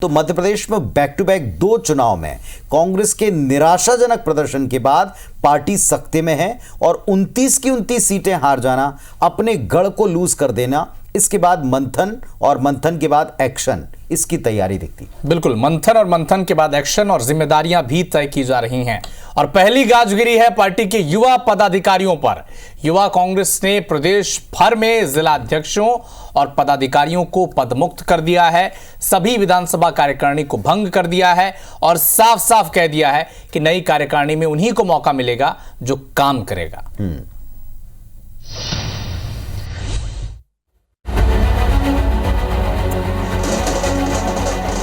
तो मध्य प्रदेश में back to back दो चुनाव में कांग्रेस के निराशाजनक प्रदर्शन के बाद पार्टी सख्ते में है और 29 की 29 सीटें हार जाना, अपने गढ़ को लूज कर देना, इसके बाद मंथन और मंथन के बाद एक्शन, इसकी तैयारी दिखती। बिल्कुल, मंथन और मंथन के बाद एक्शन और जिम्मेदारियां भी तय की जा रही हैं। और पहली गाजगिरी है पार्टी के युवा पदाधिकारियों पर। युवा कांग्रेस ने प्रदेश भर में जिला अध्यक्षों और पदाधिकारियों को पदमुक्त कर दिया है, सभी विधानसभा कार्यकारिणी को भंग कर दिया है और साफ साफ कह दिया है कि नई कार्यकारिणी में उन्हीं को मौका मिलेगा जो काम करेगा।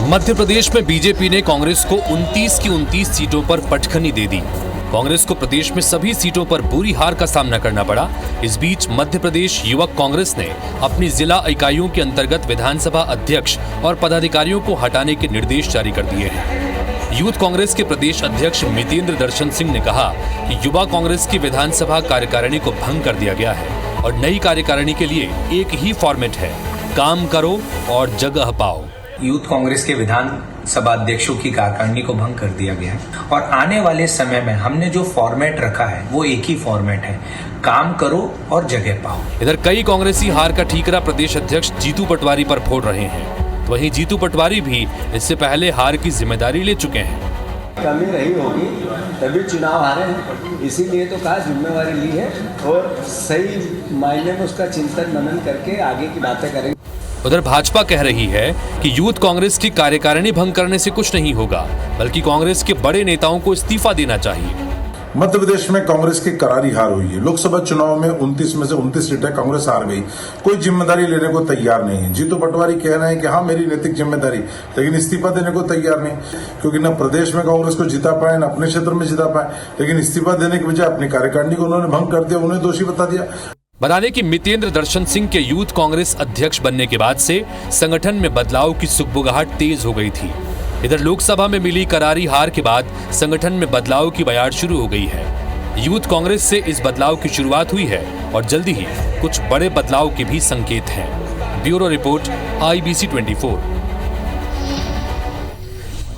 मध्य प्रदेश में बीजेपी ने कांग्रेस को 29 की 29 सीटों पर पटखनी दे दी। कांग्रेस को प्रदेश में सभी सीटों पर बुरी हार का सामना करना पड़ा। इस बीच मध्य प्रदेश युवक कांग्रेस ने अपनी जिला इकाइयों के अंतर्गत विधानसभा अध्यक्ष और पदाधिकारियों को हटाने के निर्देश जारी कर दिए हैं। यूथ कांग्रेस के प्रदेश अध्यक्ष मितेंद्र दर्शन सिंह ने कहा कि युवा कांग्रेस की विधानसभा कार्यकारिणी को भंग कर दिया गया है और नई कार्यकारिणी के लिए एक ही फॉर्मेट है, काम करो और जगह पाओ। यूथ कांग्रेस के विधानसभा अध्यक्षों की कार्यकारिणी को भंग कर दिया गया है और आने वाले समय में हमने जो फॉर्मेट रखा है वो एक ही फॉर्मेट है, काम करो और जगह पाओ। इधर कई कांग्रेसी हार का ठीकरा प्रदेश अध्यक्ष जीतू पटवारी पर फोड़ रहे हैं। वहीं जीतू पटवारी भी इससे पहले हार की जिम्मेदारी ले चुके हैं। कमी रही होगी तभी चुनाव हारे हैं, इसीलिए तो कहा जिम्मेवारी ली है और सही मायने में उसका चिंतन मनन करके आगे की बातें करेंगे। उधर भाजपा कह रही है कि यूथ कांग्रेस की कार्यकारिणी भंग करने से कुछ नहीं होगा, बल्कि कांग्रेस के बड़े नेताओं को इस्तीफा देना चाहिए। मध्य प्रदेश में कांग्रेस की करारी हार हुई है। लोकसभा चुनाव में 29 में से 29 सीटें कांग्रेस हार गई, कोई जिम्मेदारी लेने को तैयार नहीं है। जीतू पटवारी कह रहे हैं कि हाँ मेरी नैतिक जिम्मेदारी, लेकिन इस्तीफा देने को तैयार नहीं, क्योंकि न प्रदेश में कांग्रेस को जिता पाए, न अपने क्षेत्र में जिता पाए, लेकिन इस्तीफा देने के बजाय अपनी कार्यकारिणी को उन्होंने भंग कर दिया, उन्हें दोषी बता दिया। बता दें कि मितेंद्र दर्शन सिंह के यूथ कांग्रेस अध्यक्ष बनने के बाद से संगठन में बदलाव की सुगबुगाहट तेज हो गई थी। इधर लोकसभा में मिली करारी हार के बाद संगठन में बदलाव की बयार शुरू हो गई है। यूथ कांग्रेस से इस बदलाव की शुरुआत हुई है और जल्दी ही कुछ बड़े बदलाव के भी संकेत हैं। Bureau report, IBC 24।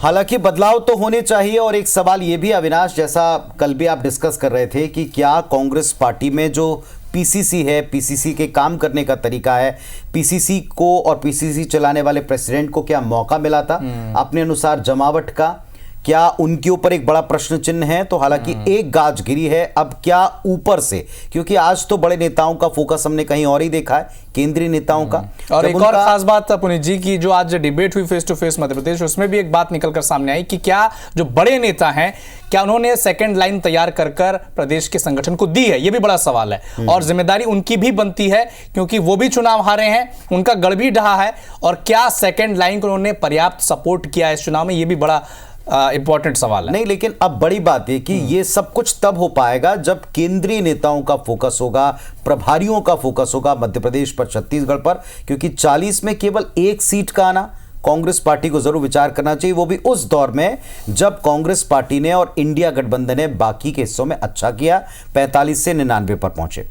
हालांकि बदलाव तो होने चाहिए और एक सवाल ये भी अविनाश, जैसा कल भी आप डिस्कस कर रहे थे कि क्या कांग्रेस पार्टी में जो पीसीसी है, पीसीसी के काम करने का तरीका है, पीसीसी को और पीसीसी चलाने वाले प्रेसिडेंट को क्या मौका मिला था अपने अनुसार जमावट का, क्या उनके ऊपर एक बड़ा प्रश्न चिन्ह है। तो हालांकि एक गाजगिरी है, अब क्या ऊपर से, क्योंकि आज तो बड़े नेताओं का फोकस हमने कहीं और ही देखा है, केंद्रीय नेताओं का। और एक और खास बात पुनीत जी की जो आज डिबेट हुई face to face Madhya Pradesh, उसमें भी एक बात निकलकर सामने आई कि क्या जो बड़े नेता हैं क्या उन्होंने सेकंड लाइन तैयार कर प्रदेश के संगठन को दी है, यह भी बड़ा सवाल है। और जिम्मेदारी उनकी भी बनती है क्योंकि वो भी चुनाव हारे हैं, उनका गढ़ भी ढहा है, और क्या सेकंड लाइन को उन्होंने पर्याप्त सपोर्ट किया इस चुनाव में, यह भी बड़ा इंपॉर्टेंट सवाल है। नहीं, लेकिन अब बड़ी बात है कि ये सब कुछ तब हो पाएगा जब केंद्रीय नेताओं का फोकस होगा, प्रभारियों का फोकस होगा मध्य प्रदेश पर, छत्तीसगढ़ पर, क्योंकि 40 में केवल एक सीट का आना कांग्रेस पार्टी को जरूर विचार करना चाहिए, वो भी उस दौर में जब कांग्रेस पार्टी ने और इंडिया गठबंधन ने बाकी के हिस्सों में अच्छा किया, 45 से 99 पर पहुंचे।